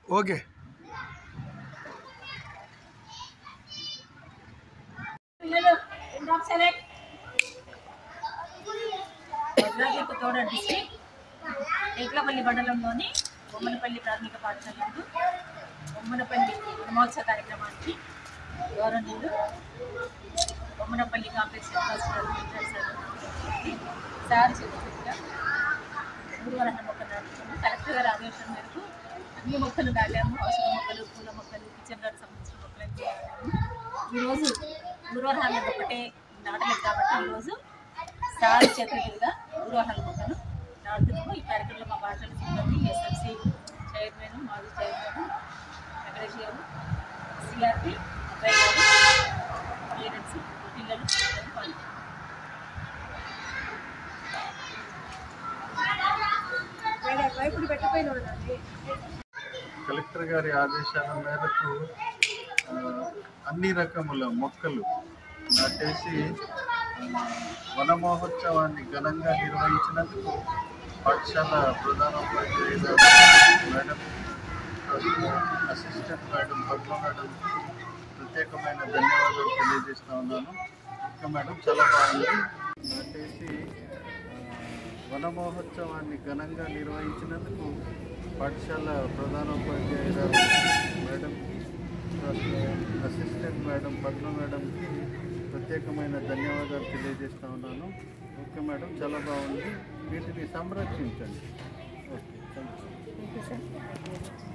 Okay. Bhadradri district ఏకలపల్లి మండలంలోని బొమ్మనపల్లి ప్రాథమిక పాఠశాలలో బొమ్మనపల్లి బ్రహ్మోత్సవ కార్యక్రమానికి గౌరవనీయులు బొమ్మనపల్లి కాంప్లెక్స్ సార్ చెప్పినట్టుగా గురువారం మొక్కలు నాటుతాము. కలెక్టర్ గారి ఆదేశం మేరకు అన్ని మొక్కలు నాటాము. ఔషధ మొక్కలు, పూల మొక్కలు, కిచెన్ గార్డెన్ సంబంధించిన మొక్కలన్నీ నాటాము. ఈరోజు గురువారం ఒకటే నాటలేదు కాబట్టి ఈరోజు సార్ చెప్పినట్టుగా గురువారం మొక్కలు నాటుతున్నాము. ఈ కార్యక్రమంలో మా పాఠశాల సిబ్బంది, ఎస్ఎంసీ చైర్మన్, మాజీ చైర్మన్, వెంకటేష్ గారు, సిఆర్పి, అబ్బాయి గారు, పేరెంట్స్, పిల్లలు పాల్గొన్నారు. కలెక్టర్ గారి ఆదేశాల మేరకు అన్ని రకముల మొక్కలు నాటేసి వన మహోత్సవాన్ని ఘనంగా నిర్వహించినందుకు పాఠశాల ప్రధానోపాధ్యాయులు madam, assistant madam, Padma madam ప్రత్యేకమైన ధన్యవాదాలు తెలియజేస్తూ ఉన్నాను. ఇంకా మేడం చాలా బాగుంది. నాటేసి వన మహోత్సవాన్ని ఘనంగా నిర్వహించినందుకు పాఠశాల ప్రధానోపాధ్యాయులు మేడంకి, అసిస్టెంట్ మేడం, పద్మ మేడంకి ప్రత్యేకమైన ధన్యవాదాలు తెలియజేస్తూ ఉన్నాను. ఓకే మేడం, చాలా బాగుంది. వీటిని సంరక్షించండి. Okay, thank you.